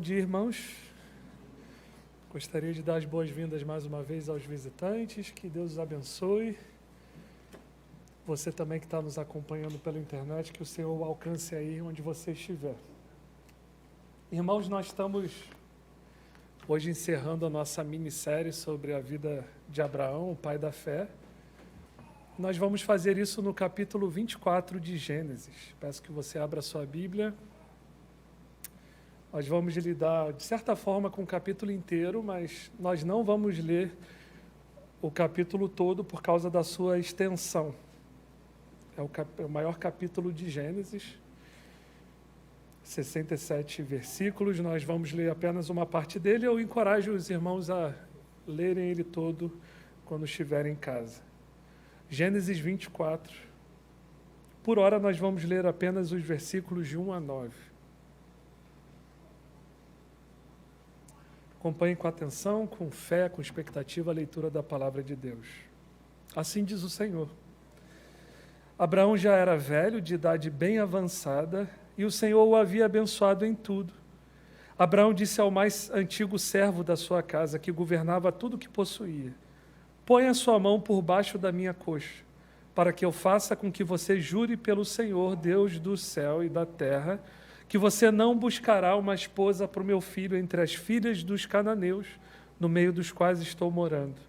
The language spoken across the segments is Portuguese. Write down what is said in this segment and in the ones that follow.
dia, irmãos. Gostaria de dar as boas-vindas mais uma vez aos visitantes. Que Deus os abençoe. Você também que está nos acompanhando pela internet, que o Senhor o alcance aí onde você estiver. Irmãos, nós estamos hoje encerrando a nossa minissérie sobre a vida de Abraão, o pai da fé. Nós vamos fazer isso no capítulo 24 de Gênesis. Peço que você abra a sua Bíblia. Nós vamos lidar, de certa forma, com o capítulo inteiro, mas nós não vamos ler o capítulo todo por causa da sua extensão. É o maior capítulo de Gênesis, 67 versículos. Nós vamos ler apenas uma parte dele. Eu encorajo os irmãos a lerem ele todo quando estiverem em casa. Gênesis 24. Por hora, nós vamos ler apenas os versículos de 1 a 9. Acompanhe com atenção, com fé, com expectativa a leitura da palavra de Deus. Assim diz o Senhor. Abraão já era velho, de idade bem avançada, e o Senhor o havia abençoado em tudo. Abraão disse ao mais antigo servo da sua casa, que governava tudo o que possuía: põe a sua mão por baixo da minha coxa, para que eu faça com que você jure pelo Senhor, Deus do céu e da terra, que você não buscará uma esposa para o meu filho entre as filhas dos cananeus, no meio dos quais estou morando,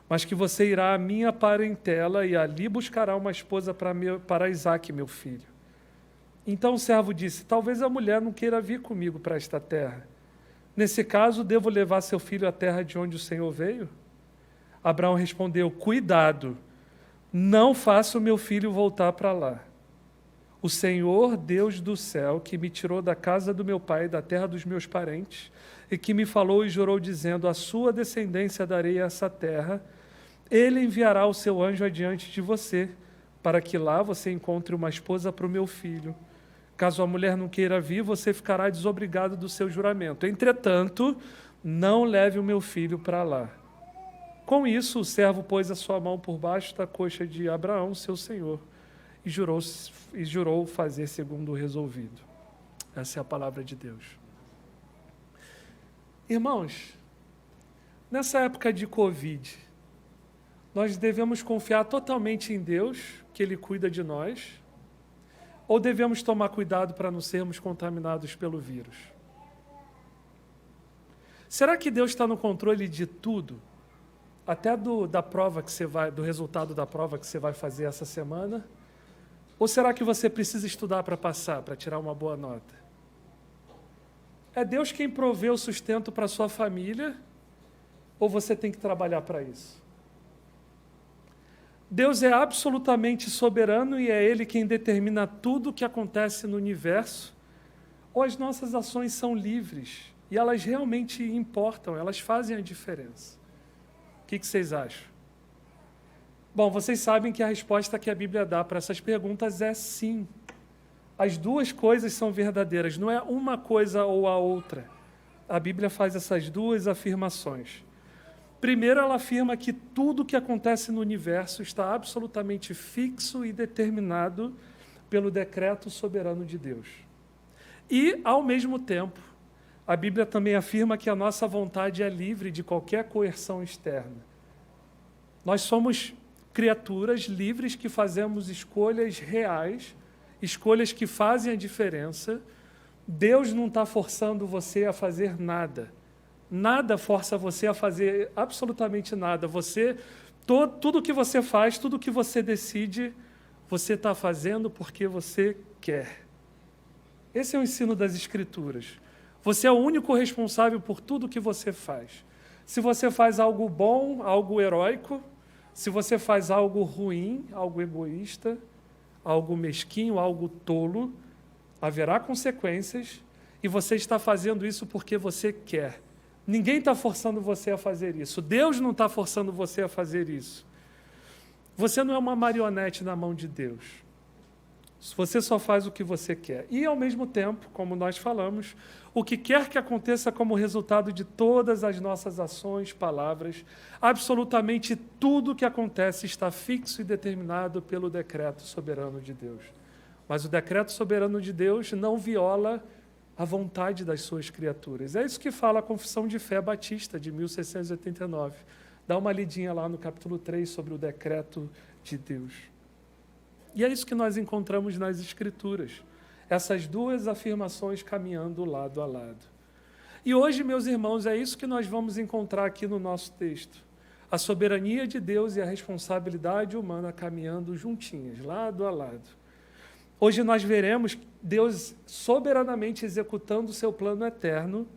mas que você irá à minha parentela e ali buscará uma esposa para Isaque, meu filho. Então o servo disse: talvez a mulher não queira vir comigo para esta terra. Nesse caso, devo levar seu filho à terra de onde o Senhor veio? Abraão respondeu: cuidado, não faça o meu filho voltar para lá. O Senhor, Deus do céu, que me tirou da casa do meu pai, da terra dos meus parentes, e que me falou e jurou, dizendo: a sua descendência darei a essa terra, ele enviará o seu anjo adiante de você, para que lá você encontre uma esposa para o meu filho. Caso a mulher não queira vir, você ficará desobrigado do seu juramento. Entretanto, não leve o meu filho para lá. Com isso, o servo pôs a sua mão por baixo da coxa de Abraão, seu senhor, e jurou fazer segundo o resolvido. Essa é a palavra de Deus. Irmãos, nessa época de Covid, nós devemos confiar totalmente em Deus, que Ele cuida de nós, ou devemos tomar cuidado para não sermos contaminados pelo vírus? Será que Deus está no controle de tudo? Até da prova que você vai, do resultado da prova que você vai fazer essa semana? Ou será que você precisa estudar para passar, para tirar uma boa nota? É Deus quem provê o sustento para a sua família, ou você tem que trabalhar para isso? Deus é absolutamente soberano e é Ele quem determina tudo o que acontece no universo, ou as nossas ações são livres e elas realmente importam, elas fazem a diferença? O que vocês acham? Bom, vocês sabem que a resposta que a Bíblia dá para essas perguntas é sim. As duas coisas são verdadeiras, não é uma coisa ou a outra. A Bíblia faz essas duas afirmações. Primeiro, ela afirma que tudo o que acontece no universo está absolutamente fixo e determinado pelo decreto soberano de Deus. E, ao mesmo tempo, a Bíblia também afirma que a nossa vontade é livre de qualquer coerção externa. Nós somos criaturas livres que fazemos escolhas reais, escolhas que fazem a diferença. Deus não está forçando você a fazer nada. Nada força você a fazer absolutamente nada. Tudo que você faz, tudo que você decide, você está fazendo porque você quer. Esse é o ensino das Escrituras. Você é o único responsável por tudo que você faz. Se você faz algo bom, algo heróico, se você faz algo ruim, algo egoísta, algo mesquinho, algo tolo, haverá consequências e você está fazendo isso porque você quer. Ninguém está forçando você a fazer isso. Deus não está forçando você a fazer isso. Você não é uma marionete na mão de Deus. Você só faz o que você quer. E, ao mesmo tempo, como nós falamos, o que quer que aconteça como resultado de todas as nossas ações, palavras, absolutamente tudo que acontece está fixo e determinado pelo decreto soberano de Deus. Mas o decreto soberano de Deus não viola a vontade das suas criaturas. É isso que fala a Confissão de Fé Batista, de 1689. Dá uma lidinha lá no capítulo 3 sobre o decreto de Deus. E é isso que nós encontramos nas Escrituras. Essas duas afirmações caminhando lado a lado. E hoje, meus irmãos, é isso que nós vamos encontrar aqui no nosso texto. A soberania de Deus e a responsabilidade humana caminhando juntinhas, lado a lado. Hoje nós veremos Deus soberanamente executando o seu plano eterno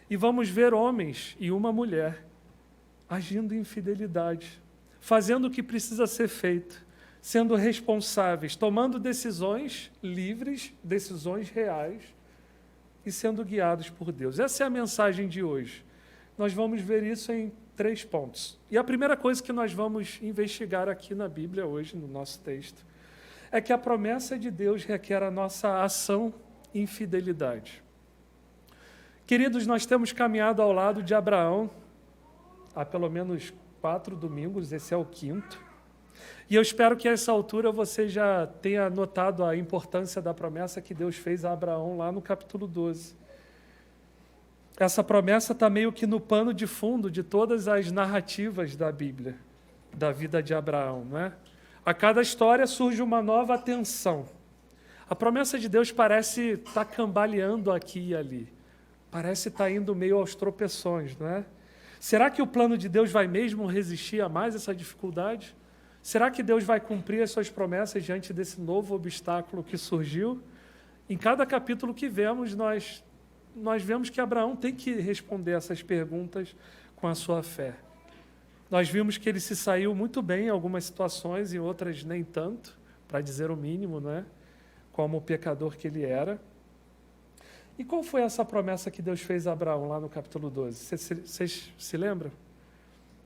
e vamos ver homens e uma mulher agindo em fidelidade, fazendo o que precisa ser feito, sendo responsáveis, tomando decisões livres, decisões reais e sendo guiados por Deus. Essa é a mensagem de hoje. Nós vamos ver isso em 3 pontos. E a primeira coisa que nós vamos investigar aqui na Bíblia hoje, no nosso texto, é que a promessa de Deus requer a nossa ação em fidelidade. Queridos, nós temos caminhado ao lado de Abraão há pelo menos 4 domingos, esse é o 5º. E eu espero que a essa altura você já tenha notado a importância da promessa que Deus fez a Abraão lá no capítulo 12. Essa promessa está meio que no pano de fundo de todas as narrativas da Bíblia, da vida de Abraão, não é? A cada história surge uma nova tensão. A promessa de Deus parece estar cambaleando aqui e ali. Parece estar indo meio aos tropeções, não é? Será que o plano de Deus vai mesmo resistir a mais essa dificuldade? Será que Deus vai cumprir as suas promessas diante desse novo obstáculo que surgiu? Em cada capítulo que vemos, nós vemos que Abraão tem que responder essas perguntas com a sua fé. Nós vimos que ele se saiu muito bem em algumas situações, em outras nem tanto, para dizer o mínimo, não é? Como o pecador que ele era. E qual foi essa promessa que Deus fez a Abraão lá no capítulo 12? Vocês se lembram?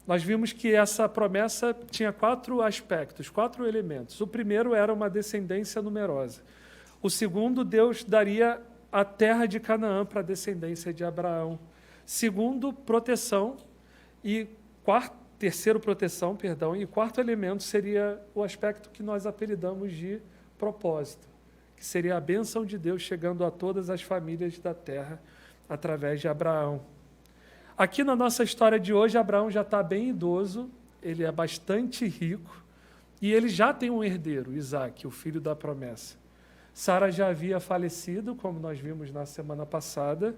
Nós vimos que essa promessa tinha 4 aspectos, 4 elementos. O primeiro era uma descendência numerosa. O segundo, Deus daria a terra de Canaã para a descendência de Abraão. Segundo, proteção. E terceiro, proteção, perdão. E 4º elemento seria o aspecto que nós apelidamos de propósito, que seria a bênção de Deus chegando a todas as famílias da terra através de Abraão. Aqui na nossa história de hoje, Abraão já está bem idoso, ele é bastante rico, e ele já tem um herdeiro, Isaque, o filho da promessa. Sara já havia falecido, como nós vimos na semana passada,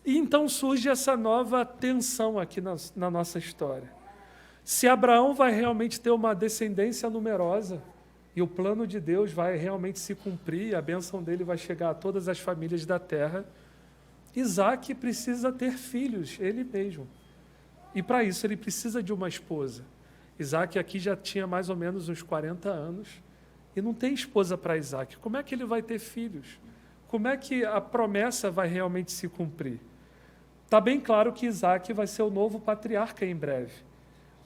e então surge essa nova tensão aqui na nossa história. Se Abraão vai realmente ter uma descendência numerosa, e o plano de Deus vai realmente se cumprir, a bênção dele vai chegar a todas as famílias da terra, Isaque precisa ter filhos, ele mesmo. E para isso ele precisa de uma esposa. Isaque aqui já tinha mais ou menos uns 40 anos e não tem esposa para Isaque. Como é que ele vai ter filhos? Como é que a promessa vai realmente se cumprir? Está bem claro que Isaque vai ser o novo patriarca em breve.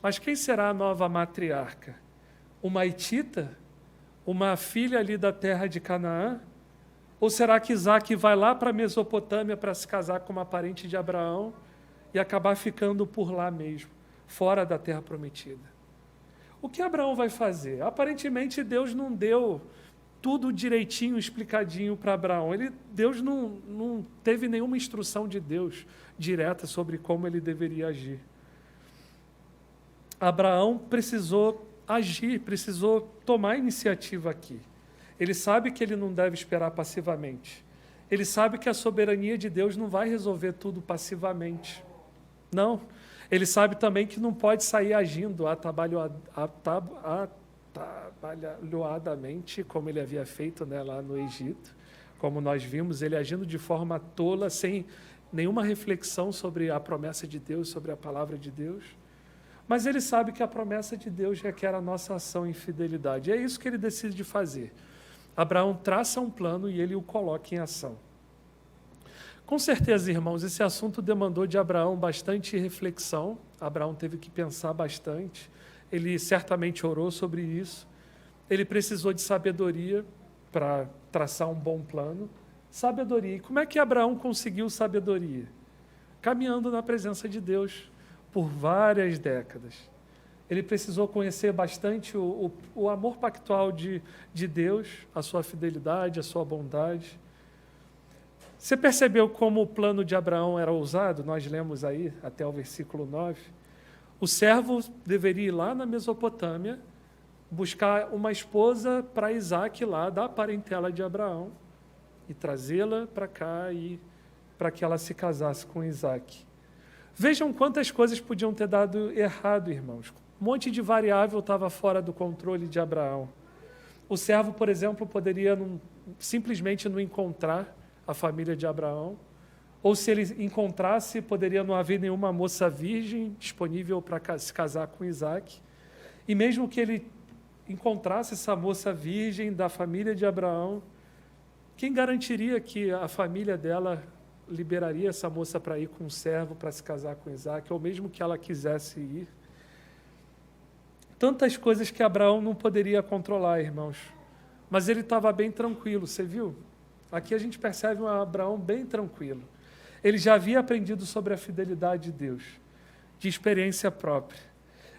Mas quem será a nova matriarca? Uma hitita? Uma filha ali da terra de Canaã? Ou será que Isaque vai lá para a Mesopotâmia para se casar com uma parente de Abraão e acabar ficando por lá mesmo, fora da terra prometida? O que Abraão vai fazer? Aparentemente, Deus não deu tudo direitinho, explicadinho para Abraão. Deus não teve nenhuma instrução de Deus direta sobre como ele deveria agir. Abraão precisou agir, precisou tomar iniciativa aqui. Ele sabe que ele não deve esperar passivamente. Ele sabe que a soberania de Deus não vai resolver tudo passivamente. Não. Ele sabe também que não pode sair agindo atabalhoadamente, como ele havia feito, né, lá no Egito. Como nós vimos, ele agindo de forma tola, sem nenhuma reflexão sobre a promessa de Deus, sobre a palavra de Deus. Mas ele sabe que a promessa de Deus requer a nossa ação em fidelidade. É isso que ele decide fazer. Abraão traça um plano e ele o coloca em ação. Com certeza, irmãos, esse assunto demandou de Abraão bastante reflexão. Abraão teve que pensar bastante. Ele certamente orou sobre isso. Ele precisou de sabedoria para traçar um bom plano. Sabedoria. E como é que Abraão conseguiu sabedoria? Caminhando na presença de Deus por várias décadas. Ele precisou conhecer bastante o amor pactual de Deus, a sua fidelidade, a sua bondade. Você percebeu como o plano de Abraão era ousado? Nós lemos aí até o versículo 9. O servo deveria ir lá na Mesopotâmia, buscar uma esposa para Isaque lá, da parentela de Abraão, e trazê-la para cá e para que ela se casasse com Isaque. Vejam quantas coisas podiam ter dado errado, irmãos. Um monte de variável estava fora do controle de Abraão. O servo, por exemplo, poderia simplesmente não encontrar a família de Abraão, ou se ele encontrasse, poderia não haver nenhuma moça virgem disponível para se casar com Isaque. E mesmo que ele encontrasse essa moça virgem da família de Abraão, quem garantiria que a família dela liberaria essa moça para ir com um servo para se casar com Isaque, ou mesmo que ela quisesse ir? Tantas coisas que Abraão não poderia controlar, irmãos. Mas ele estava bem tranquilo, você viu? Aqui a gente percebe um Abraão bem tranquilo. Ele já havia aprendido sobre a fidelidade de Deus, de experiência própria.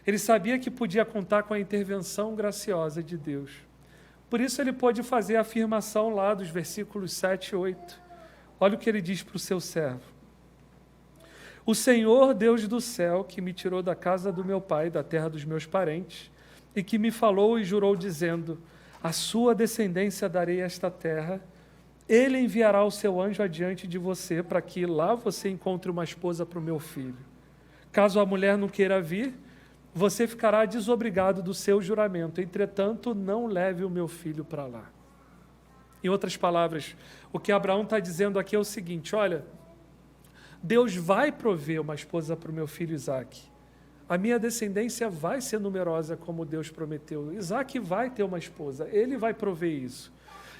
Ele sabia que podia contar com a intervenção graciosa de Deus. Por isso ele pôde fazer a afirmação lá dos versículos 7 e 8. Olha o que ele diz para o seu servo. O Senhor, Deus do céu, que me tirou da casa do meu pai, da terra dos meus parentes, e que me falou e jurou, dizendo: a sua descendência darei esta terra, ele enviará o seu anjo adiante de você, para que lá você encontre uma esposa para o meu filho. Caso a mulher não queira vir, você ficará desobrigado do seu juramento. Entretanto, não leve o meu filho para lá. Em outras palavras, o que Abraão está dizendo aqui é o seguinte: olha, Deus vai prover uma esposa para o meu filho Isaque. A minha descendência vai ser numerosa como Deus prometeu. Isaque vai ter uma esposa, ele vai prover isso.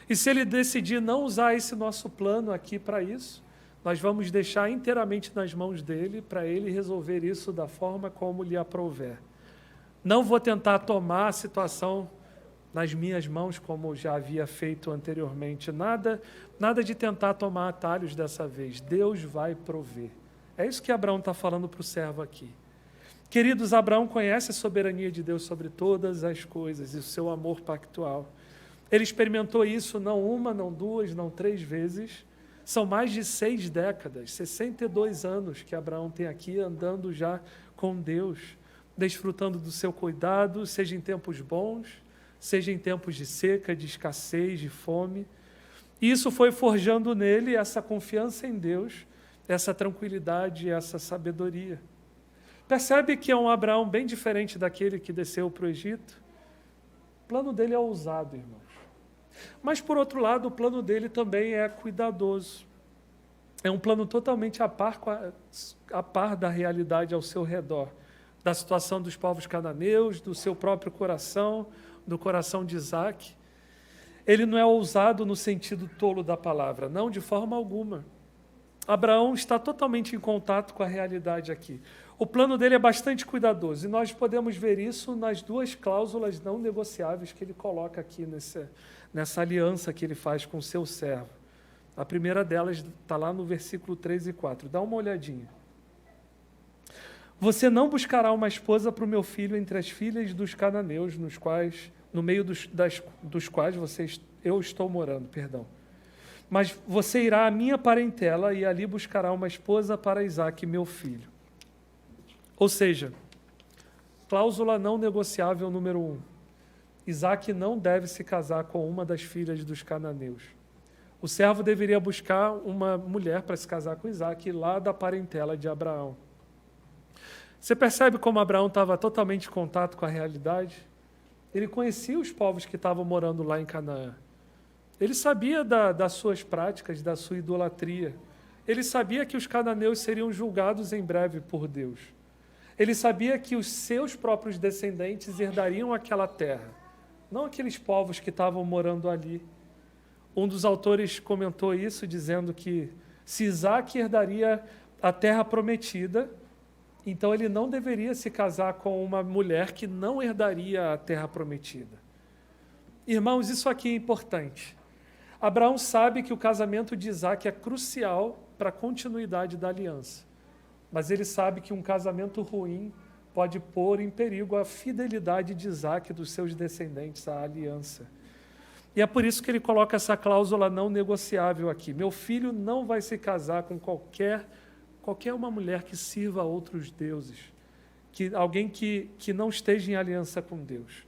E se ele decidir não usar esse nosso plano aqui para isso, nós vamos deixar inteiramente nas mãos dele, para ele resolver isso da forma como lhe aprouver. Não vou tentar tomar a situação nas minhas mãos, como já havia feito anteriormente. Nada de tentar tomar atalhos dessa vez. Deus vai prover. É isso que Abraão está falando para o servo aqui. Queridos, Abraão conhece a soberania de Deus sobre todas as coisas e o seu amor pactual. Ele experimentou isso não uma, não duas, não 3 vezes. São mais de 6 décadas, 62 anos que Abraão tem aqui andando já com Deus, desfrutando do seu cuidado, seja em tempos bons, seja em tempos de seca, de escassez, de fome. E isso foi forjando nele essa confiança em Deus, essa tranquilidade, essa sabedoria. Percebe que é um Abraão bem diferente daquele que desceu para o Egito? O plano dele é ousado, irmãos. Mas, por outro lado, o plano dele também é cuidadoso. É um plano totalmente a par da realidade ao seu redor, da situação dos povos cananeus, do seu próprio coração, do coração de Isaque. Ele não é ousado no sentido tolo da palavra, não, de forma alguma. Abraão está totalmente em contato com a realidade aqui. O plano dele é bastante cuidadoso, e nós podemos ver isso nas 2 cláusulas não negociáveis que ele coloca aqui nessa aliança que ele faz com o seu servo. A primeira delas está lá no versículo 3 e 4. Dá uma olhadinha. Você não buscará uma esposa para o meu filho entre as filhas dos cananeus, no meio dos quais eu estou morando, perdão. Mas você irá à minha parentela e ali buscará uma esposa para Isaque, meu filho. Ou seja, cláusula não negociável número 1. Isaque não deve se casar com uma das filhas dos cananeus. O servo deveria buscar uma mulher para se casar com Isaque, lá da parentela de Abraão. Você percebe como Abraão estava totalmente em contato com a realidade? Ele conhecia os povos que estavam morando lá em Canaã. Ele sabia das suas práticas, da sua idolatria. Ele sabia que os cananeus seriam julgados em breve por Deus. Ele sabia que os seus próprios descendentes herdariam aquela terra, não aqueles povos que estavam morando ali. Um dos autores comentou isso, dizendo que se Isaque herdaria a terra prometida, então ele não deveria se casar com uma mulher que não herdaria a terra prometida. Irmãos, isso aqui é importante. Abraão sabe que o casamento de Isaque é crucial para a continuidade da aliança. Mas ele sabe que um casamento ruim pode pôr em perigo a fidelidade de Isaque e dos seus descendentes à aliança. E é por isso que ele coloca essa cláusula não negociável aqui. Meu filho não vai se casar com qualquer uma mulher que sirva a outros deuses, alguém que não esteja em aliança com Deus.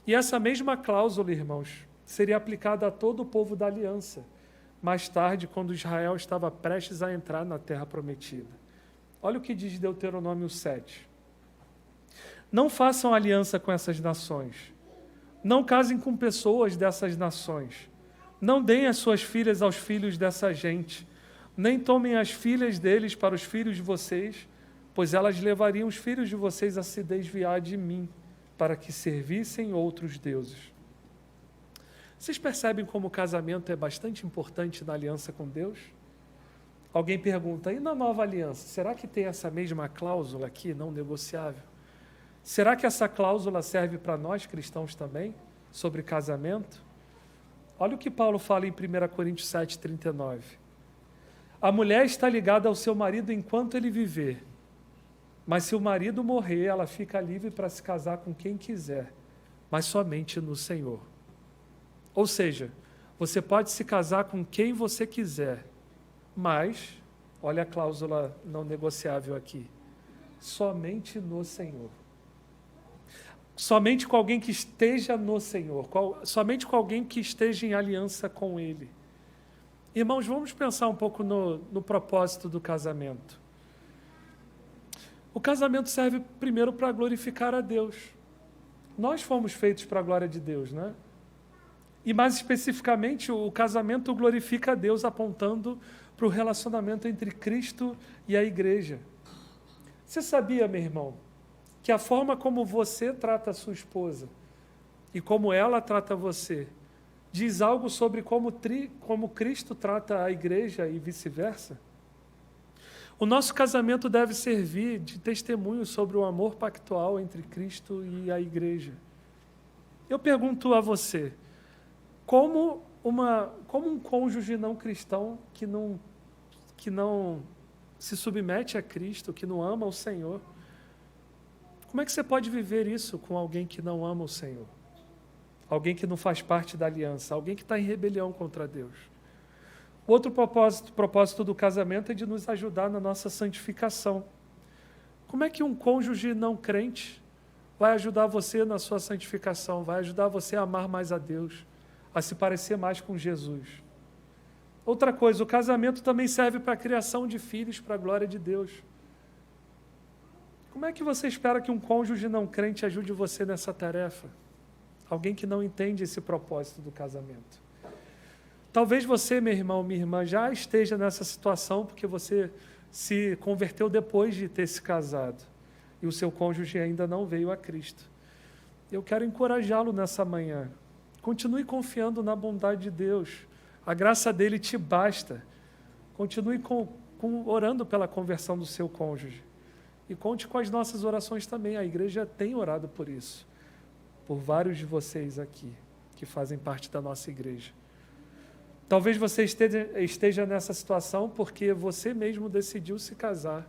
E essa mesma cláusula, irmãos, seria aplicada a todo o povo da aliança, mais tarde, quando Israel estava prestes a entrar na terra prometida. Olha o que diz Deuteronômio 7. Não façam aliança com essas nações. Não casem com pessoas dessas nações. Não deem as suas filhas aos filhos dessa gente. Nem tomem as filhas deles para os filhos de vocês, pois elas levariam os filhos de vocês a se desviar de mim, para que servissem outros deuses. Vocês percebem como o casamento é bastante importante na aliança com Deus? Alguém pergunta, e na nova aliança, será que tem essa mesma cláusula aqui, não negociável? Será que essa cláusula serve para nós cristãos também, sobre casamento? Olha o que Paulo fala em 1 Coríntios 7,39. A mulher está ligada ao seu marido enquanto ele viver, mas se o marido morrer, ela fica livre para se casar com quem quiser, mas somente no Senhor. Ou seja, você pode se casar com quem você quiser, mas, olha a cláusula não negociável aqui, somente no Senhor. Somente com alguém que esteja no Senhor, somente com alguém que esteja em aliança com Ele. Irmãos, vamos pensar um pouco no propósito do casamento. O casamento serve primeiro para glorificar a Deus. Nós fomos feitos para a glória de Deus, né? E mais especificamente, o casamento glorifica a Deus apontando para o relacionamento entre Cristo e a igreja. Você sabia, meu irmão, que a forma como você trata a sua esposa e como ela trata você diz algo sobre como Cristo trata a igreja e vice-versa? O nosso casamento deve servir de testemunho sobre o amor pactual entre Cristo e a igreja. Eu pergunto a você, como um cônjuge não cristão que não se submete a Cristo, que não ama o Senhor, como é que você pode viver isso com alguém que não ama o Senhor? Alguém que não faz parte da aliança, alguém que está em rebelião contra Deus. Outro propósito do casamento é de nos ajudar na nossa santificação. Como é que um cônjuge não crente vai ajudar você na sua santificação, vai ajudar você a amar mais a Deus, a se parecer mais com Jesus? Outra coisa, o casamento também serve para a criação de filhos para a glória de Deus. Como é que você espera que um cônjuge não crente ajude você nessa tarefa? Alguém que não entende esse propósito do casamento. Talvez você, meu irmão, minha irmã, já esteja nessa situação porque você se converteu depois de ter se casado e o seu cônjuge ainda não veio a Cristo. Eu quero encorajá-lo nessa manhã. Continue confiando na bondade de Deus. A graça dele te basta. Continue orando pela conversão do seu cônjuge. E conte com as nossas orações também. A igreja tem orado por isso. Por vários de vocês aqui, que fazem parte da nossa igreja. Talvez você esteja nessa situação porque você mesmo decidiu se casar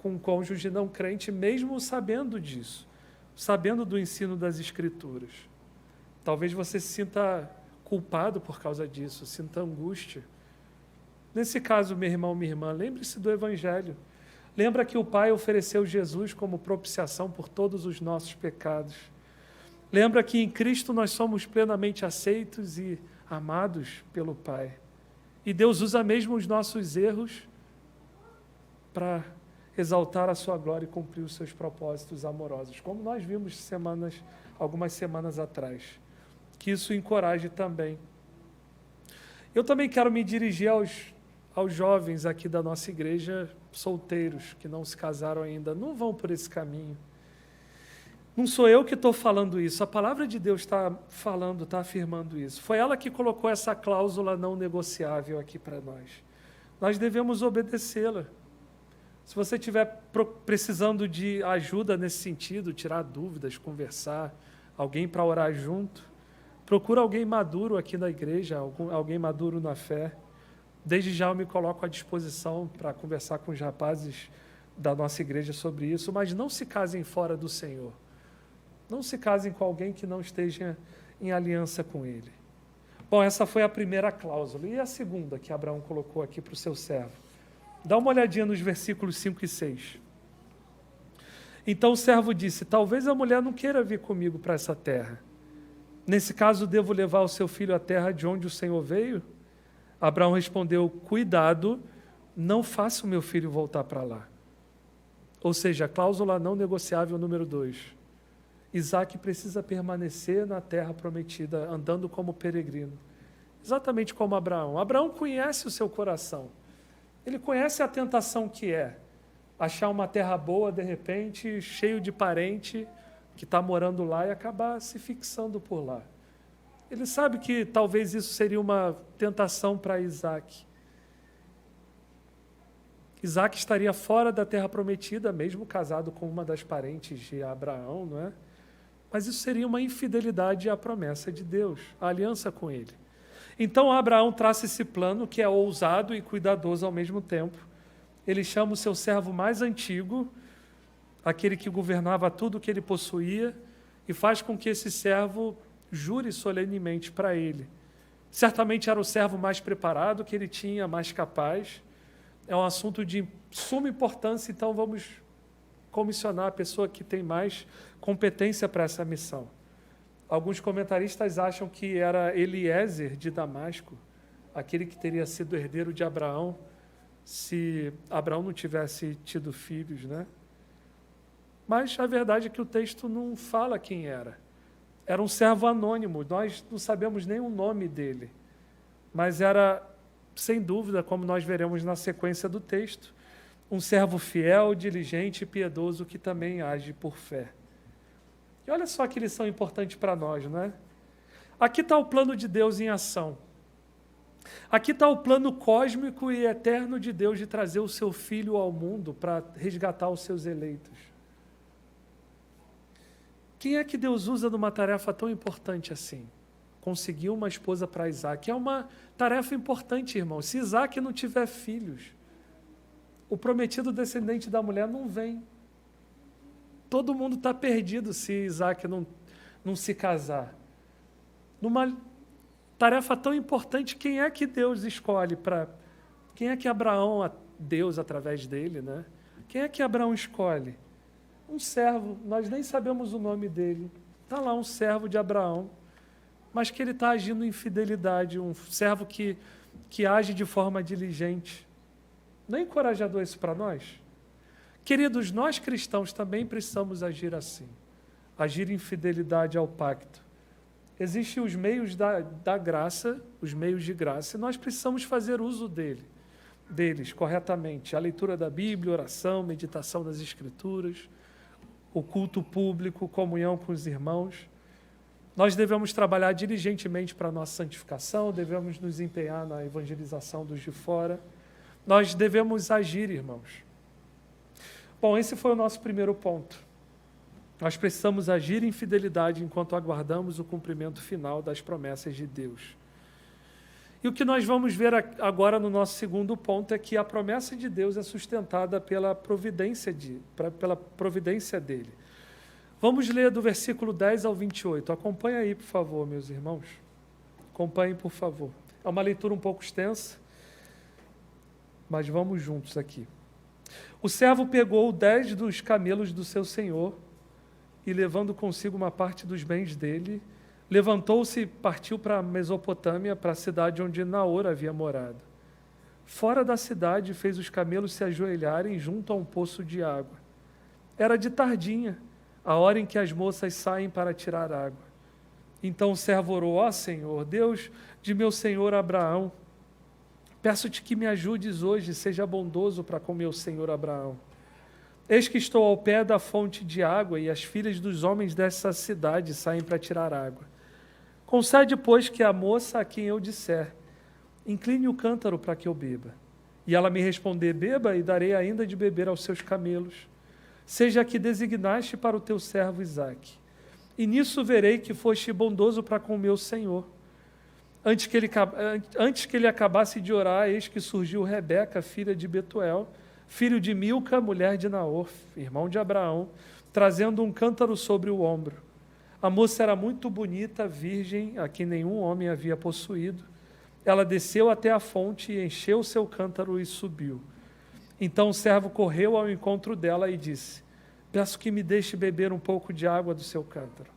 com um cônjuge não crente, mesmo sabendo disso, sabendo do ensino das Escrituras. Talvez você se sinta culpado por causa disso, sinta angústia. Nesse caso, meu irmão, minha irmã, lembre-se do Evangelho. Lembra que o Pai ofereceu Jesus como propiciação por todos os nossos pecados. Lembra que em Cristo nós somos plenamente aceitos e amados pelo Pai. E Deus usa mesmo os nossos erros para exaltar a sua glória e cumprir os seus propósitos amorosos, como nós vimos algumas semanas atrás. Que isso encoraje também. Eu também quero me dirigir aos jovens aqui da nossa igreja, solteiros, que não se casaram ainda. Não vão por esse caminho. Não sou eu que estou falando isso, a palavra de Deus está falando, está afirmando isso. Foi ela que colocou essa cláusula não negociável aqui para nós. Nós devemos obedecê-la. Se você estiver precisando de ajuda nesse sentido, tirar dúvidas, conversar, alguém para orar junto, procura alguém maduro aqui na igreja, alguém maduro na fé. Desde já eu me coloco à disposição para conversar com os rapazes da nossa igreja sobre isso, mas não se casem fora do Senhor. Não se casem com alguém que não esteja em aliança com Ele. Bom, essa foi a primeira cláusula. E a segunda que Abraão colocou aqui para o seu servo? Dá uma olhadinha nos versículos 5 e 6. Então o servo disse: talvez a mulher não queira vir comigo para essa terra. Nesse caso, devo levar o seu filho à terra de onde o Senhor veio? Abraão respondeu: cuidado, não faça o meu filho voltar para lá. Ou seja, a cláusula não negociável número 2. Isaque precisa permanecer na terra prometida, andando como peregrino. Exatamente como Abraão. Abraão conhece o seu coração. Ele conhece a tentação que é achar uma terra boa, de repente, cheio de parente que está morando lá e acabar se fixando por lá. Ele sabe que talvez isso seria uma tentação para Isaque. Isaque estaria fora da terra prometida, mesmo casado com uma das parentes de Abraão, não é? Mas isso seria uma infidelidade à promessa de Deus, à aliança com ele. Então Abraão traça esse plano que é ousado e cuidadoso ao mesmo tempo. Ele chama o seu servo mais antigo, aquele que governava tudo o que ele possuía, e faz com que esse servo jure solenemente para ele. Certamente era o servo mais preparado que ele tinha, mais capaz. É um assunto de suma importância, então vamos comissionar a pessoa que tem mais competência para essa missão. Alguns comentaristas acham que era Eliezer de Damasco, aquele que teria sido herdeiro de Abraão, se Abraão não tivesse tido filhos, né? Mas a verdade é que o texto não fala quem era. Era um servo anônimo, nós não sabemos nem o nome dele, mas era, sem dúvida, como nós veremos na sequência do texto, um servo fiel, diligente e piedoso que também age por fé. E olha só que lição importante para nós, não é? Aqui está o plano de Deus em ação. Aqui está o plano cósmico e eterno de Deus de trazer o seu filho ao mundo para resgatar os seus eleitos. Quem é que Deus usa numa tarefa tão importante assim? Conseguir uma esposa para Isaque. É uma tarefa importante, irmão. Se Isaque não tiver filhos, o prometido descendente da mulher não vem. Todo mundo está perdido se Isaque não se casar. Numa tarefa tão importante, quem é que Deus escolhe para... Quem é que Abraão, Deus através dele, né? Quem é que Abraão escolhe? Um servo, nós nem sabemos o nome dele. Está lá um servo de Abraão, mas que ele está agindo em fidelidade, um servo que age de forma diligente. Não é encorajador isso para nós? Queridos, nós cristãos também precisamos agir assim, agir em fidelidade ao pacto. Existem os meios da graça, os meios de graça, e nós precisamos fazer uso deles corretamente. A leitura da Bíblia, oração, meditação das Escrituras, o culto público, comunhão com os irmãos. Nós devemos trabalhar diligentemente para a nossa santificação, devemos nos empenhar na evangelização dos de fora. Nós devemos agir, irmãos. Bom, esse foi o nosso primeiro ponto. Nós precisamos agir em fidelidade enquanto aguardamos o cumprimento final das promessas de Deus. E o que nós vamos ver agora no nosso segundo ponto é que a promessa de Deus é sustentada pela providência dele. Vamos ler do versículo 10 ao 28. Acompanhe aí, por favor, meus irmãos. Acompanhe, por favor. É uma leitura um pouco extensa, mas vamos juntos aqui. O servo pegou 10 dos camelos do seu senhor e, levando consigo uma parte dos bens dele, levantou-se e partiu para a Mesopotâmia, para a cidade onde Naor havia morado. Fora da cidade, fez os camelos se ajoelharem junto a um poço de água. Era de tardinha, a hora em que as moças saem para tirar água. Então o servo orou: ó Senhor, Deus de meu senhor Abraão, peço-te que me ajudes hoje, seja bondoso para com meu senhor Abraão. Eis que estou ao pé da fonte de água e as filhas dos homens dessa cidade saem para tirar água. Concede, pois, que a moça a quem eu disser, incline o cântaro para que eu beba. E ela me responder: beba, e darei ainda de beber aos seus camelos. Seja a que designaste para o teu servo Isaque. E nisso verei que foste bondoso para com o meu senhor. Antes que ele acabasse de orar, eis que surgiu Rebeca, filha de Betuel, filho de Milca, mulher de Naor, irmão de Abraão, trazendo um cântaro sobre o ombro. A moça era muito bonita, virgem, a quem nenhum homem havia possuído. Ela desceu até a fonte e encheu o seu cântaro e subiu. Então o servo correu ao encontro dela e disse: peço que me deixe beber um pouco de água do seu cântaro.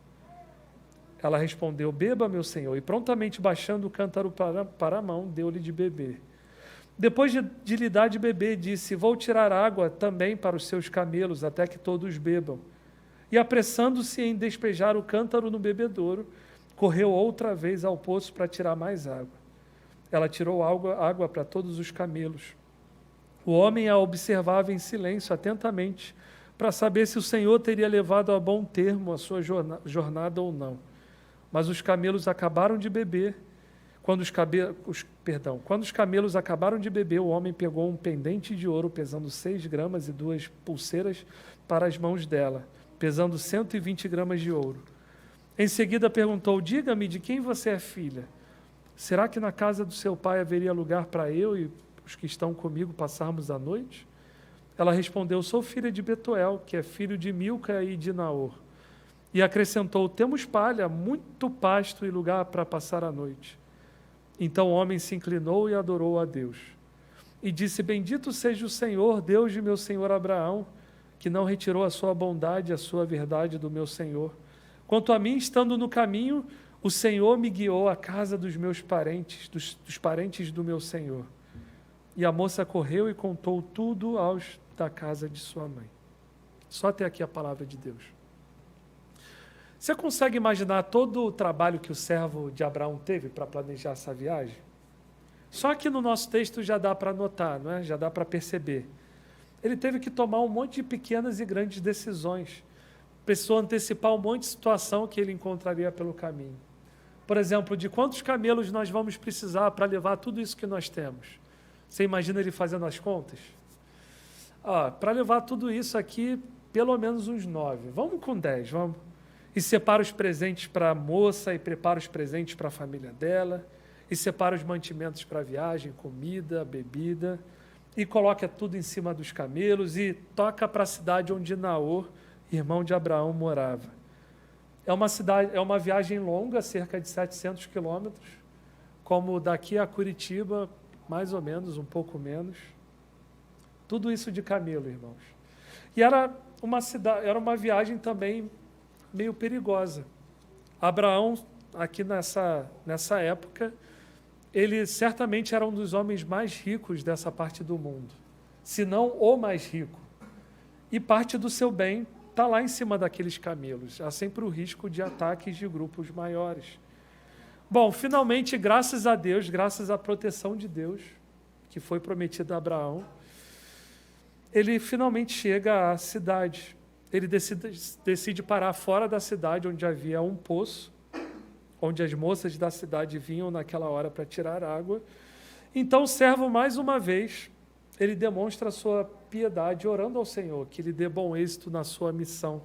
Ela respondeu: beba, meu senhor. E prontamente baixando o cântaro para a mão, deu-lhe de beber. Depois de lhe dar de beber, disse: vou tirar água também para os seus camelos, até que todos bebam. E apressando-se em despejar o cântaro no bebedouro, correu outra vez ao poço para tirar mais água. Ela tirou água para todos os camelos. O homem a observava em silêncio, atentamente, para saber se o Senhor teria levado a bom termo a sua jornada ou não. Mas os camelos acabaram de beber. Quando os camelos acabaram de beber, o homem pegou um pendente de ouro pesando 6 gramas e 2 pulseiras para as mãos dela, pesando 120 gramas de ouro. Em seguida perguntou: diga-me, de quem você é filha? Será que na casa do seu pai haveria lugar para eu e os que estão comigo passarmos a noite? Ela respondeu: sou filha de Betuel, que é filho de Milca e de Naor. E acrescentou: temos palha, muito pasto e lugar para passar a noite. Então o homem se inclinou e adorou a Deus. E disse: bendito seja o Senhor, Deus de meu senhor Abraão, que não retirou a sua bondade e a sua verdade do meu senhor. Quanto a mim, estando no caminho, o Senhor me guiou à casa dos meus parentes, dos parentes do meu senhor. E a moça correu e contou tudo aos da casa de sua mãe. Só até aqui a palavra de Deus. Você consegue imaginar todo o trabalho que o servo de Abraão teve para planejar essa viagem? Só que no nosso texto já dá para notar, não é? Já dá para perceber. Ele teve que tomar um monte de pequenas e grandes decisões. Precisou antecipar um monte de situação que ele encontraria pelo caminho. Por exemplo, de quantos camelos nós vamos precisar para levar tudo isso que nós temos? Você imagina ele fazendo as contas? Para levar tudo isso aqui, pelo menos uns 9. Vamos com 10, vamos. E separa os presentes para a moça e prepara os presentes para a família dela. E separa os mantimentos para a viagem, comida, bebida. E coloca tudo em cima dos camelos e toca para a cidade onde Naor, irmão de Abraão, morava. É uma viagem longa, cerca de 700 quilômetros, como daqui a Curitiba, mais ou menos, um pouco menos. Tudo isso de camelo, irmãos. E era uma viagem também meio perigosa. Abraão, aqui nessa época, ele certamente era um dos homens mais ricos dessa parte do mundo, se não o mais rico. E parte do seu bem está lá em cima daqueles camelos. Há sempre o risco de ataques de grupos maiores. Bom, finalmente, graças a Deus, graças à proteção de Deus, que foi prometida a Abraão, ele finalmente chega à cidade. Ele decide parar fora da cidade, onde havia um poço, onde as moças da cidade vinham naquela hora para tirar água. Então o servo, mais uma vez, ele demonstra a sua piedade, orando ao Senhor, que lhe dê bom êxito na sua missão.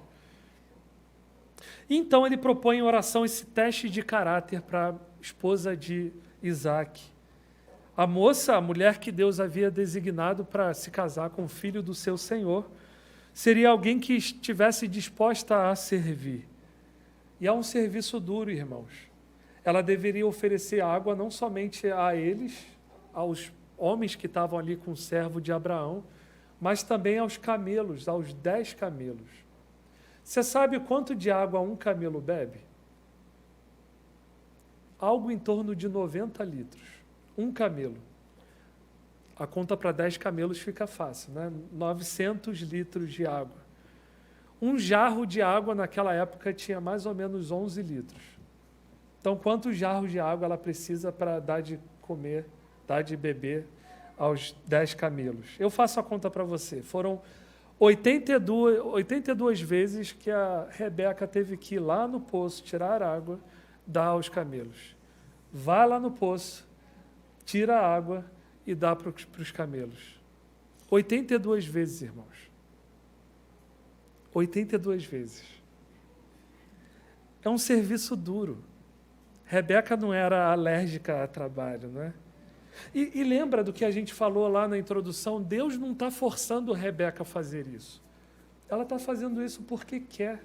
Então ele propõe em oração esse teste de caráter para a esposa de Isaac. A moça, a mulher que Deus havia designado para se casar com o filho do seu Senhor, seria alguém que estivesse disposta a servir. E é um serviço duro, irmãos. Ela deveria oferecer água não somente a eles, aos homens que estavam ali com o servo de Abraão, mas também aos camelos, aos 10 camelos. Você sabe quanto de água um camelo bebe? Algo em torno de 90 litros. Um camelo. A conta para 10 camelos fica fácil, né? 900 litros de água. Um jarro de água naquela época tinha mais ou menos 11 litros. Então, quantos jarros de água ela precisa para dar de comer, dar de beber aos 10 camelos? Eu faço a conta para você. Foram 82 vezes que a Rebeca teve que ir lá no poço, tirar água, dar aos camelos. Vai lá no poço, tira a água e dá para os camelos. 82 vezes, irmãos. 82 vezes. É um serviço duro. Rebeca não era alérgica a trabalho, não é? E lembra do que a gente falou lá na introdução? Deus não está forçando Rebeca a fazer isso. Ela está fazendo isso porque quer.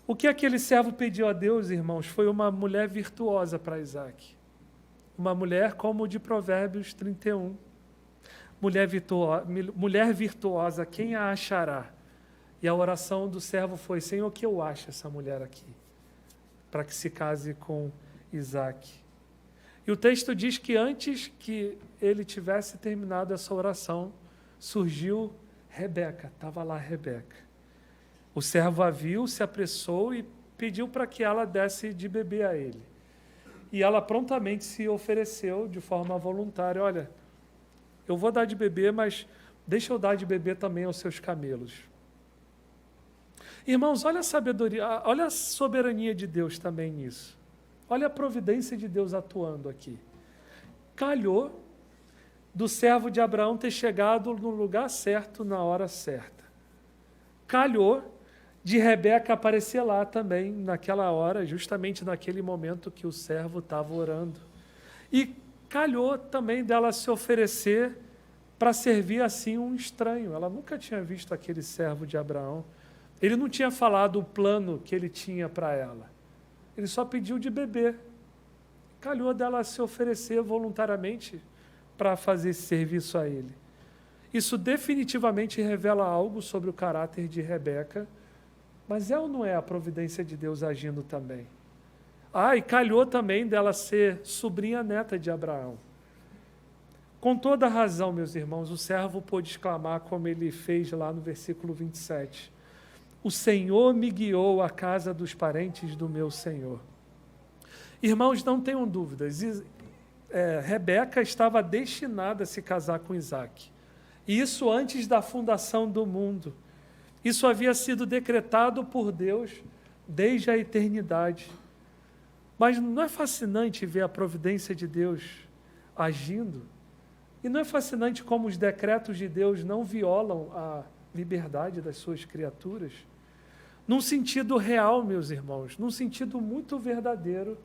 O que aquele servo pediu a Deus, irmãos, foi uma mulher virtuosa para Isaac. Uma mulher como o de Provérbios 31. Mulher virtuosa, quem a achará? E a oração do servo foi: Senhor, que eu ache essa mulher aqui, para que se case com Isaac. E o texto diz que antes que ele tivesse terminado essa oração, surgiu Rebeca, estava lá Rebeca. O servo a viu, se apressou e pediu para que ela desse de beber a ele. E ela prontamente se ofereceu de forma voluntária: olha, eu vou dar de beber, mas deixa eu dar de beber também aos seus camelos. Irmãos, olha a sabedoria, olha a soberania de Deus também nisso. Olha a providência de Deus atuando aqui. Calhou do servo de Abraão ter chegado no lugar certo, na hora certa. Calhou de Rebeca aparecer lá também, naquela hora, justamente naquele momento que o servo estava orando. E calhou também dela se oferecer para servir assim um estranho. Ela nunca tinha visto aquele servo de Abraão. Ele não tinha falado o plano que ele tinha para ela. Ele só pediu de beber. Calhou dela se oferecer voluntariamente para fazer esse serviço a ele. Isso definitivamente revela algo sobre o caráter de Rebeca, mas é ou não é a providência de Deus agindo também? E calhou também dela ser sobrinha neta de Abraão. Com toda razão, meus irmãos, o servo pôde exclamar, como ele fez lá no versículo 27, o Senhor me guiou à casa dos parentes do meu Senhor. Irmãos, não tenham dúvidas, Rebeca estava destinada a se casar com Isaac. E isso antes da fundação do mundo. Isso havia sido decretado por Deus desde a eternidade. Mas não é fascinante ver a providência de Deus agindo? E não é fascinante como os decretos de Deus não violam a liberdade das suas criaturas? Num sentido real, meus irmãos, num sentido muito verdadeiro,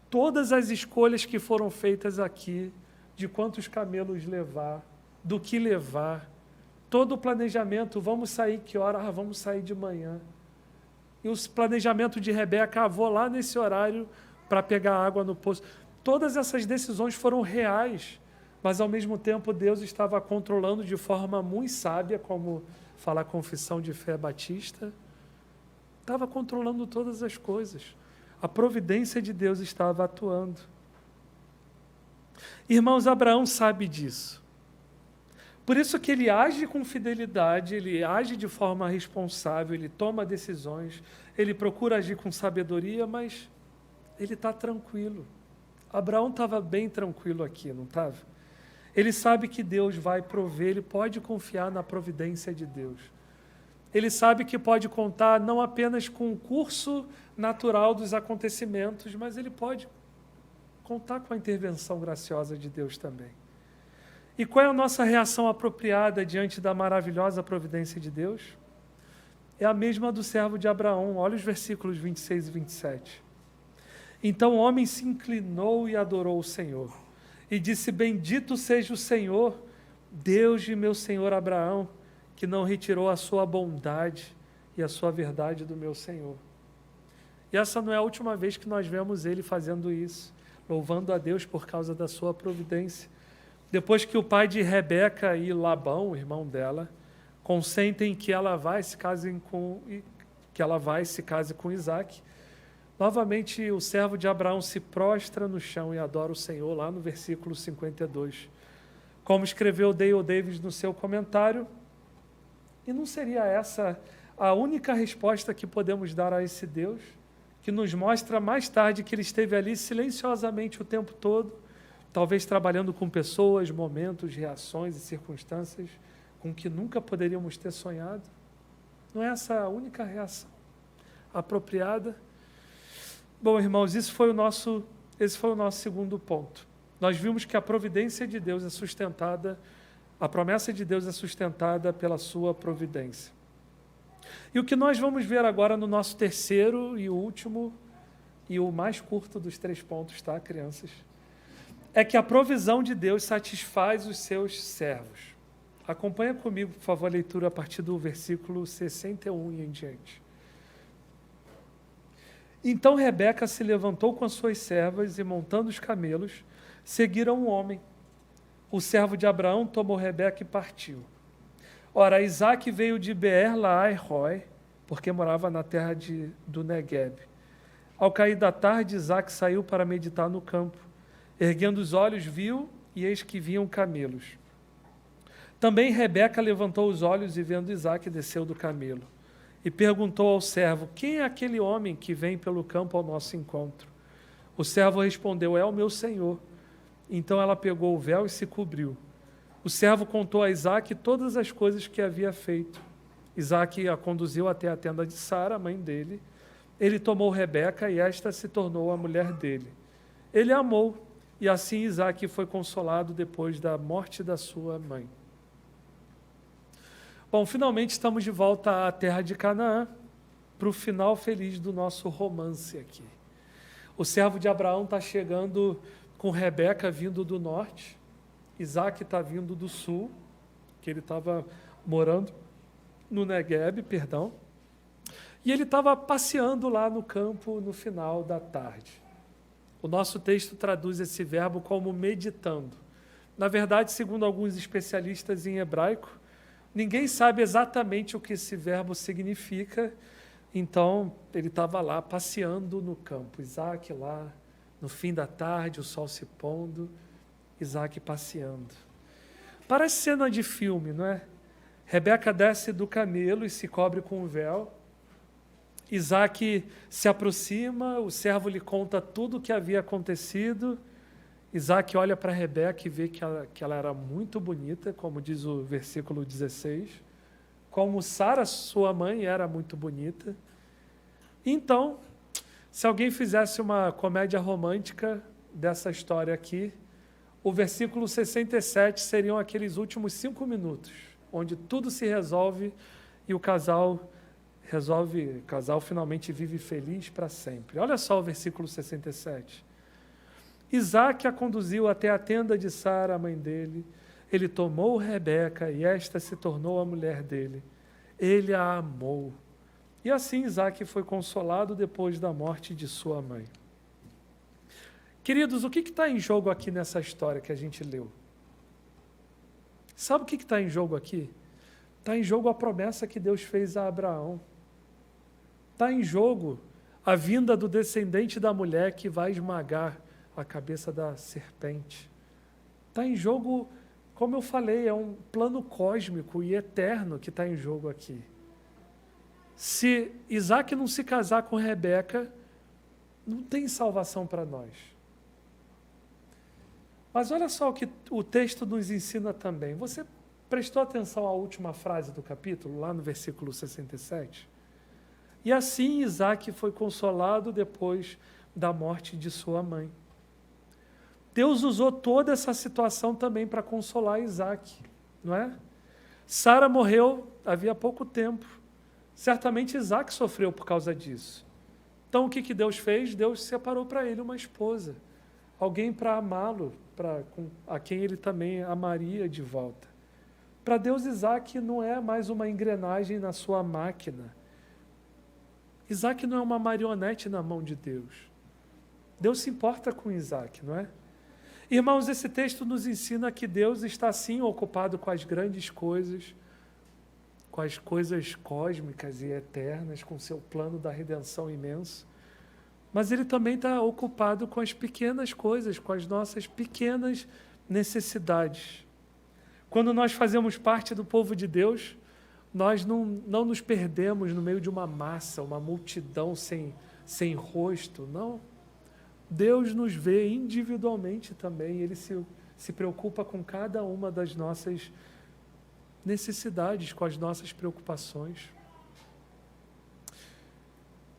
todas as escolhas que foram feitas aqui, de quantos camelos levar, do que levar, todo o planejamento, vamos sair que hora? Vamos sair de manhã. E o planejamento de Rebeca, vou lá nesse horário para pegar água no poço. Todas essas decisões foram reais, mas ao mesmo tempo Deus estava controlando de forma muito sábia, como fala a Confissão de Fé Batista. Estava controlando todas as coisas. A providência de Deus estava atuando. Irmãos, Abraão sabe disso. Por isso que ele age com fidelidade, ele age de forma responsável, ele toma decisões, ele procura agir com sabedoria, mas ele está tranquilo. Abraão estava bem tranquilo aqui, não estava? Ele sabe que Deus vai prover, ele pode confiar na providência de Deus. Ele sabe que pode contar não apenas com o curso natural dos acontecimentos, mas ele pode contar com a intervenção graciosa de Deus também. E qual é a nossa reação apropriada diante da maravilhosa providência de Deus? É a mesma do servo de Abraão. Olha os versículos 26 e 27. Então o homem se inclinou e adorou o Senhor. E disse: bendito seja o Senhor, Deus de meu senhor Abraão, que não retirou a sua bondade e a sua verdade do meu Senhor. E essa não é a última vez que nós vemos ele fazendo isso, louvando a Deus por causa da sua providência. Depois que o pai de Rebeca e Labão, o irmão dela, consentem que ela vai se case com Isaac, novamente o servo de Abraão se prostra no chão e adora o Senhor, lá no versículo 52. Como escreveu Dale Davis no seu comentário, e não seria essa a única resposta que podemos dar a esse Deus, que nos mostra mais tarde que ele esteve ali silenciosamente o tempo todo, talvez trabalhando com pessoas, momentos, reações e circunstâncias com que nunca poderíamos ter sonhado? Não é essa a única reação apropriada? Bom, irmãos, esse foi o nosso segundo ponto. Nós vimos que a providência de Deus é sustentada, a promessa de Deus é sustentada pela sua providência. E o que nós vamos ver agora no nosso terceiro e último, e o mais curto dos 3 pontos, tá, crianças? É que a provisão de Deus satisfaz os seus servos. Acompanha comigo, por favor, a leitura a partir do versículo 61 e em diante. Então Rebeca se levantou com as suas servas e, montando os camelos, seguiram o homem. O servo de Abraão tomou Rebeca e partiu. Ora, Isaque veio de Beer-Lahai-Roi, porque morava na terra do Negueb. Ao cair da tarde, Isaque saiu para meditar no campo. Erguendo os olhos, viu, e eis que vinham camelos. Também Rebeca levantou os olhos e, vendo Isaque, desceu do camelo. E perguntou ao servo: quem é aquele homem que vem pelo campo ao nosso encontro? O servo respondeu: é o meu senhor. Então ela pegou o véu e se cobriu. O servo contou a Isaque todas as coisas que havia feito. Isaque a conduziu até a tenda de Sara, mãe dele. Ele tomou Rebeca e esta se tornou a mulher dele. Ele a amou, e assim Isaque foi consolado depois da morte da sua mãe. Bom, finalmente estamos de volta à terra de Canaã, para o final feliz do nosso romance aqui. O servo de Abraão está chegando com Rebeca vindo do norte, Isaque está vindo do sul, que ele estava morando no Negueb, e ele estava passeando lá no campo no final da tarde. O nosso texto traduz esse verbo como meditando. Na verdade, segundo alguns especialistas em hebraico, ninguém sabe exatamente o que esse verbo significa, então ele estava lá passeando no campo. Isaque lá, no fim da tarde, o sol se pondo, Isaque passeando. Parece cena de filme, não é? Rebeca desce do camelo e se cobre com um véu. Isaque se aproxima, o servo lhe conta tudo o que havia acontecido. Isaque olha para Rebeca e vê que ela era muito bonita, como diz o versículo 16. Como Sara, sua mãe, era muito bonita. Então, se alguém fizesse uma comédia romântica dessa história aqui, o versículo 67 seriam aqueles últimos 5 minutos, onde tudo se resolve e o casal finalmente vive feliz para sempre. Olha só o versículo 67. Isaque a conduziu até a tenda de Sara, a mãe dele. Ele tomou Rebeca e esta se tornou a mulher dele. Ele a amou. E assim Isaque foi consolado depois da morte de sua mãe. Queridos, o que está em jogo aqui nessa história que a gente leu? Sabe o que está em jogo aqui? Está em jogo a promessa que Deus fez a Abraão. Está em jogo a vinda do descendente da mulher que vai esmagar a cabeça da serpente. Está em jogo, como eu falei, é um plano cósmico e eterno que está em jogo aqui. Se Isaque não se casar com Rebeca, não tem salvação para nós. Mas olha só o que o texto nos ensina também. Você prestou atenção à última frase do capítulo, lá no versículo 67? E assim Isaque foi consolado depois da morte de sua mãe. Deus usou toda essa situação também para consolar Isaque, não é? Sara morreu havia pouco tempo. Certamente Isaque sofreu por causa disso. Então o que Deus fez? Deus separou para ele uma esposa, alguém para amá-lo, a quem ele também amaria de volta. Para Deus, Isaque não é mais uma engrenagem na sua máquina. Isaque não é uma marionete na mão de Deus. Deus se importa com Isaque, não é? Irmãos, esse texto nos ensina que Deus está sim ocupado com as grandes coisas, com as coisas cósmicas e eternas, com seu plano da redenção imenso. Mas Ele também está ocupado com as pequenas coisas, com as nossas pequenas necessidades. Quando nós fazemos parte do povo de Deus, nós não nos perdemos no meio de uma massa, uma multidão sem rosto, não. Deus nos vê individualmente também, Ele se preocupa com cada uma das nossas necessidades, com as nossas preocupações.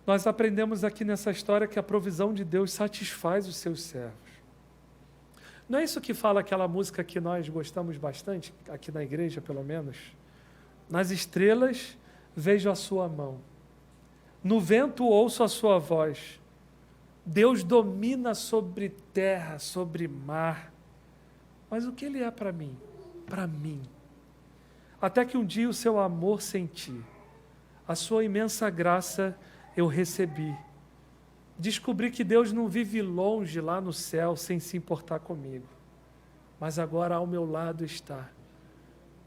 Nós aprendemos aqui nessa história que a provisão de Deus satisfaz os seus servos. Não é isso que fala aquela música que nós gostamos bastante, aqui na igreja pelo menos? Nas estrelas vejo a sua mão, no vento ouço a sua voz. Deus domina sobre terra, sobre mar. Mas o que Ele é para mim? Para mim. Até que um dia o seu amor senti, a sua imensa graça eu recebi. Descobri que Deus não vive longe lá no céu sem se importar comigo, mas agora ao meu lado está.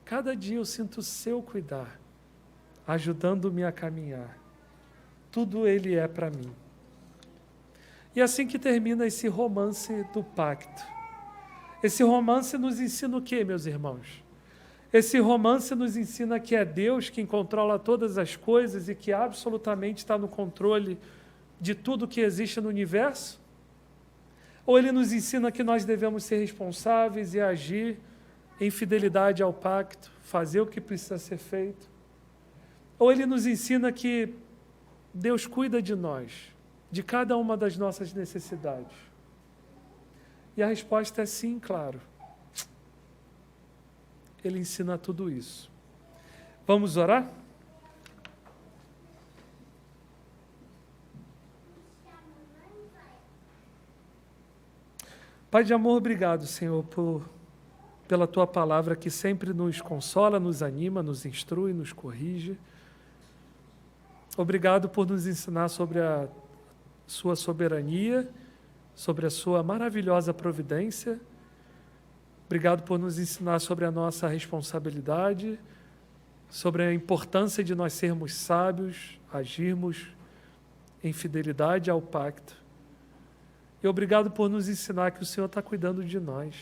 Cada dia eu sinto o seu cuidar, ajudando-me a caminhar. Tudo Ele é para mim. E assim que termina esse romance do pacto. Esse romance nos ensina o quê, meus irmãos? Esse romance nos ensina que é Deus quem controla todas as coisas e que absolutamente está no controle de tudo que existe no universo? Ou ele nos ensina que nós devemos ser responsáveis e agir em fidelidade ao pacto, fazer o que precisa ser feito? Ou ele nos ensina que Deus cuida de nós, de cada uma das nossas necessidades? E a resposta é sim, claro. Ele ensina tudo isso. Vamos orar? Pai de amor, obrigado, Senhor, pela Tua palavra que sempre nos consola, nos anima, nos instrui, nos corrige. Obrigado por nos ensinar sobre a Sua soberania, sobre a Sua maravilhosa providência. Obrigado por nos ensinar sobre a nossa responsabilidade, sobre a importância de nós sermos sábios, agirmos em fidelidade ao pacto. E obrigado por nos ensinar que o Senhor está cuidando de nós,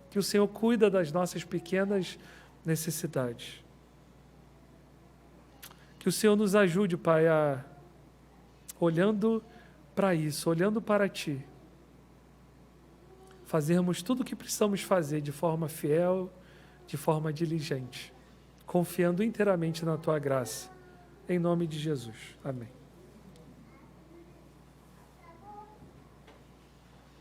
que o Senhor cuida das nossas pequenas necessidades. Que o Senhor nos ajude, Pai, a, olhando para isso, olhando para Ti, fazermos tudo o que precisamos fazer de forma fiel, de forma diligente, confiando inteiramente na Tua graça. Em nome de Jesus. Amém.